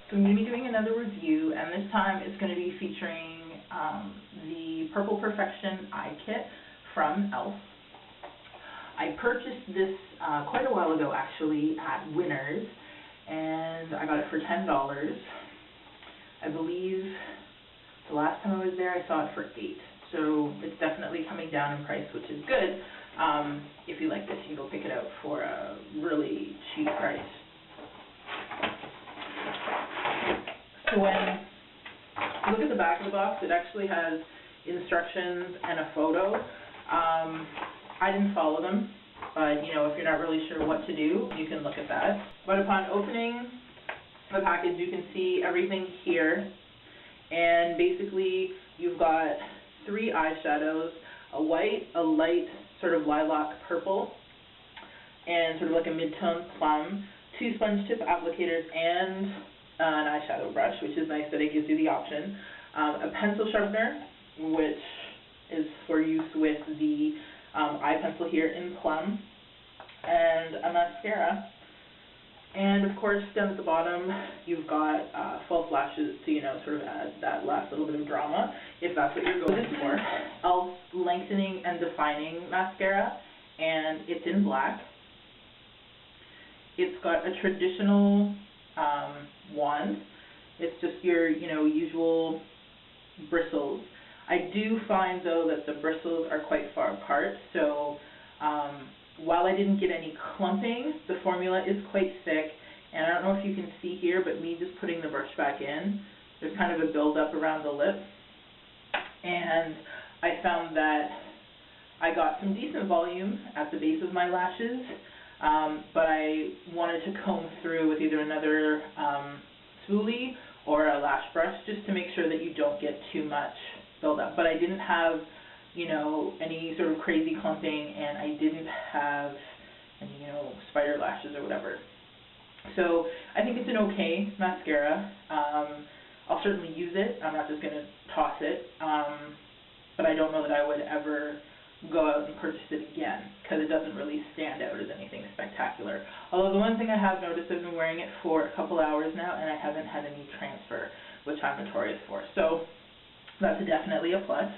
So I'm going to be doing another review, and this time it's going to be featuring the Purple Perfection Eye Kit from e.l.f. I purchased this quite a while ago actually at Winners, and I got it for $10. I believe the last time I was there I saw it for $8. So it's definitely coming down in price, which is good. If you like this, you can go pick it out for a really cheap price. So when you look at the back of the box, it actually has instructions and a photo. I didn't follow them, but if you're not really sure what to do, you can look at that. But upon opening the package, you can see everything here. And basically, you've got 3 eyeshadows, a white, a light sort of lilac purple, and sort of like a mid-tone plum, 2 sponge tip applicators, and an eyeshadow brush, which is nice that it gives you the option, a pencil sharpener, which is for use with the eye pencil here in plum, and a mascara. And of course, down at the bottom, you've got false lashes to, sort of add that last little bit of drama, if that's what you're going for. e.l.f. Lengthening and Defining Mascara, and it's in black. It's got a traditional wand. It's just your, usual bristles. I do find, though, that the bristles are quite far apart, so while I didn't get any clumping, the formula is quite thick, and I don't know if you can see here, but me just putting the brush back in, there's kind of a build-up around the lip, and I found that I got some decent volume at the base of my lashes, but I wanted to comb through with either another spoolie or a lash brush just to make sure that you don't get too much build-up. But I didn't have any sort of crazy clumping, and I didn't have any, spider lashes or whatever. So I think it's an okay mascara. I'll certainly use it. I'm not just going to toss it. But I don't know that I would ever go out and purchase it again, because it doesn't really stand out as anything spectacular. Although the one thing I have noticed, I've been wearing it for a couple hours now, and I haven't had any transfer, which I'm notorious for. So that's definitely a plus.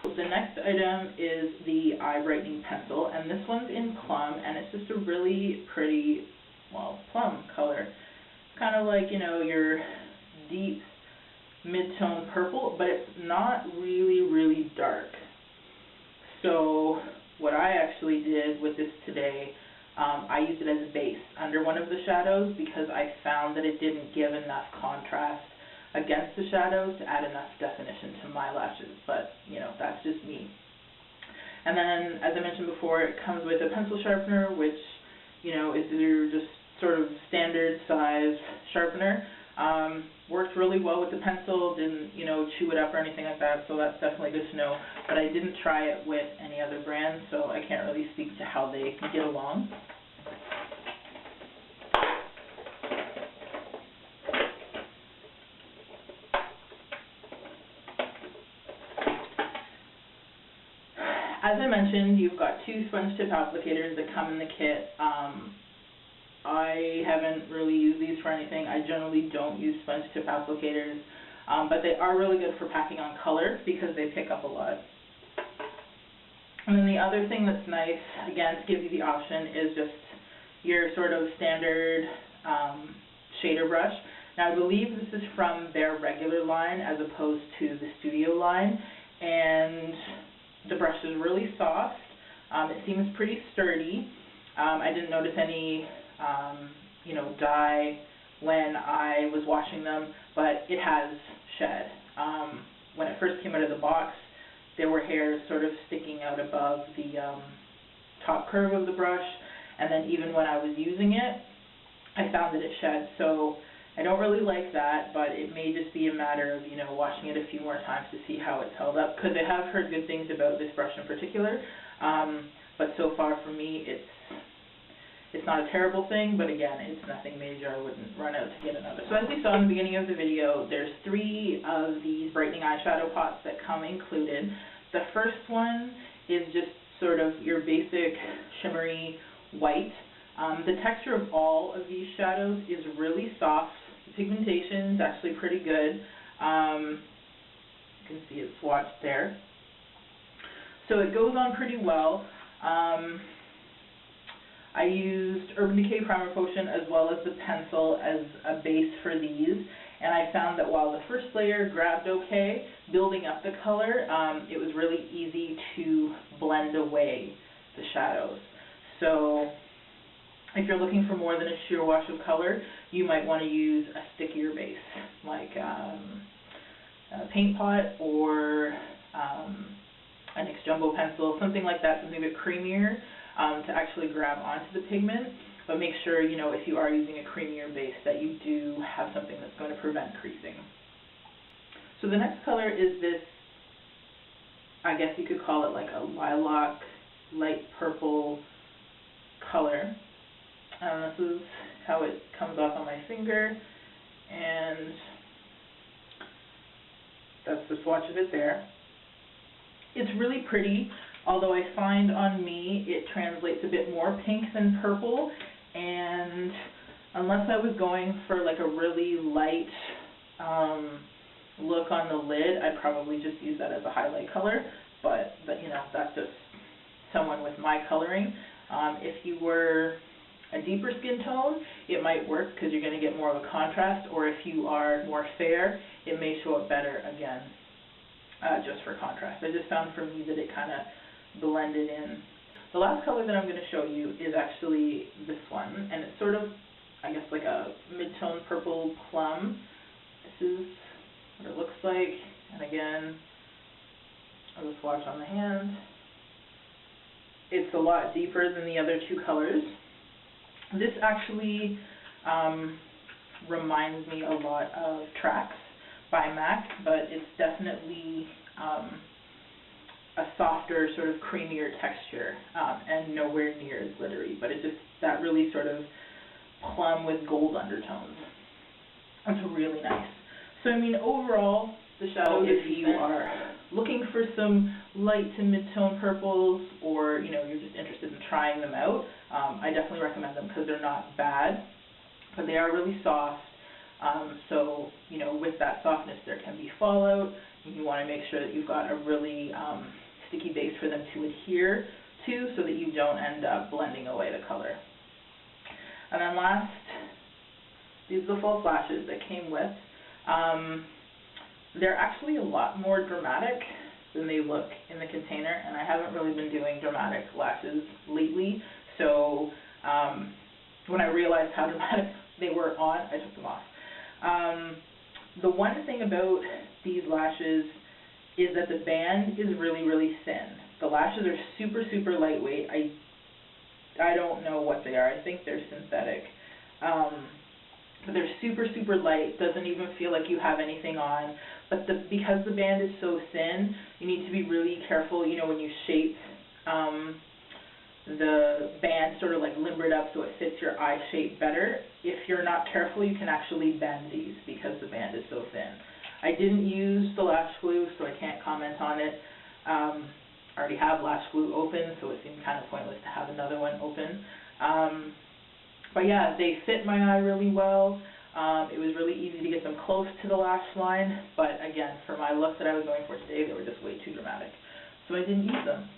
The next item is the eye brightening pencil, and this one's in plum, and it's just a really pretty, plum color. Kind of like, your deep mid-tone purple, but it's not really, really dark. So what I actually did with this today, I used it as a base under one of the shadows because I found that it didn't give enough contrast against the shadows to add enough definition to my lashes, but that's just me. And then, as I mentioned before, it comes with a pencil sharpener, which is your just sort of standard size sharpener. Worked really well with the pencil, didn't chew it up or anything like that, so that's definitely good to know. But I didn't try it with any other brand, so I can't really speak to how they get along. As I mentioned, you've got 2 sponge tip applicators that come in the kit. I haven't really used these for anything. I generally don't use sponge tip applicators, but they are really good for packing on color because they pick up a lot. And then the other thing that's nice, again, to give you the option, is just your sort of standard shader brush. Now, I believe this is from their regular line as opposed to the studio line, and the brush is really soft. It seems pretty sturdy. I didn't notice any dye when I was washing them, but it has shed. When it first came out of the box, there were hairs sort of sticking out above the top curve of the brush, and then even when I was using it, I found that it shed. So I don't really like that, but it may just be a matter of, washing it a few more times to see how it's held up, because I have heard good things about this brush in particular, but so far for me, it's not a terrible thing, but again, it's nothing major. I wouldn't run out to get another. So as we saw in the beginning of the video, there's 3 of these brightening eyeshadow pots that come included. The first one is just sort of your basic shimmery white. The texture of all of these shadows is really soft. It's pigmentation is actually pretty good. You can see it swatched there. So it goes on pretty well. I used Urban Decay Primer Potion as well as the pencil as a base for these, and I found that while the first layer grabbed okay, building up the color, it was really easy to blend away the shadows. So if you're looking for more than a sheer wash of color, you might want to use a stickier base, like a paint pot or a NYX Jumbo pencil, something like that, something a bit creamier to actually grab onto the pigment. But make sure, you know, if you are using a creamier base, that you do have something that's going to prevent creasing. So the next color is this, I guess you could call it like a lilac, light purple color. This is how it comes off on my finger, and that's the swatch of it there. It's really pretty, although I find on me it translates a bit more pink than purple, and unless I was going for like a really light look on the lid, I'd probably just use that as a highlight color, but you know, that's just someone with my coloring. If you were a deeper skin tone, it might work because you're going to get more of a contrast, or if you are more fair, it may show up better again, just for contrast. I just found for me that it kind of blended in. The last color that I'm going to show you is actually this one, and it's sort of, I guess, like a mid-tone purple plum. This is what it looks like, and again, I'll just swatch on the hand. It's a lot deeper than the other two colors. This actually reminds me a lot of Tracks by MAC, but it's definitely a softer, sort of creamier texture, and nowhere near as glittery, but it just, that really sort of plum with gold undertones. It's really nice. So I mean, overall, the shadow, if you are looking for some light to mid-tone purples, or you know, you're just interested in trying them out, I definitely recommend them because they're not bad, but they are really soft. So you know, with that softness, there can be fallout, and you want to make sure that you've got a really sticky base for them to adhere to, so that you don't end up blending away the color. And then last, these are the false lashes that came with. They're actually a lot more dramatic than they look in the container, and I haven't really been doing dramatic lashes lately, so when I realized how dramatic they were on, I took them off. The one thing about these lashes is that the band is really, really thin. The lashes are super, super lightweight. I don't know what they are. I think they're synthetic. But they're super, super light. Doesn't even feel like you have anything on. But because the band is so thin, you need to be really careful, you know, when you shape the band, sort of like limber it up so it fits your eye shape better. If you're not careful, you can actually bend these because the band is so thin. I didn't use the lash glue, so I can't comment on it. I already have lash glue open, so it seemed kind of pointless to have another one open. But yeah, they fit my eye really well. It was really easy to get them close to the lash line, but again, for my look that I was going for today, they were just way too dramatic, so I didn't use them.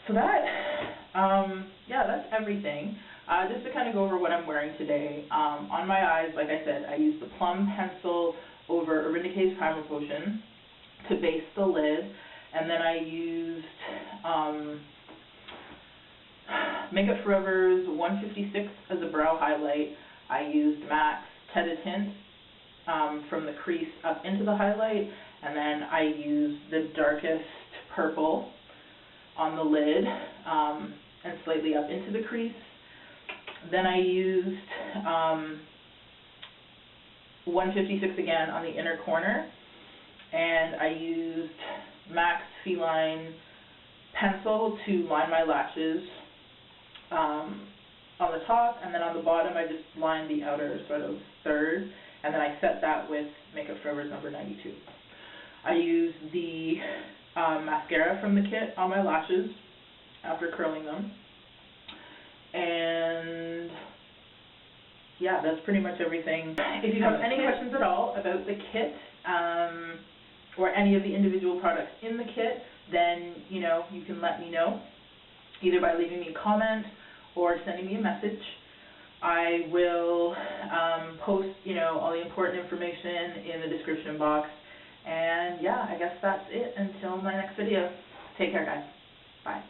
So that, yeah, that's everything. Just to kind of go over what I'm wearing today, on my eyes, like I said, I used the Plum pencil over Urban Decay's Primer Potion to base the lid, and then I used Makeup Forever's 156 as a brow highlight. I used MAC's Tête Tint from the crease up into the highlight, and then I used the darkest purple on the lid and slightly up into the crease. Then I used 156 again on the inner corner, and I used MAC's Feline pencil to line my lashes on the top, and then on the bottom I just lined the outer sort of third, and then I set that with Makeup Forever's number 92. I used the mascara from the kit on my lashes after curling them, and yeah, that's pretty much everything. If you have any questions at all about the kit, or any of the individual products in the kit, then, you know, you can let me know, either by leaving me a comment or sending me a message. I will post, you know, all the important information in the description box. And yeah, I guess that's it until my next video. Take care, guys. Bye.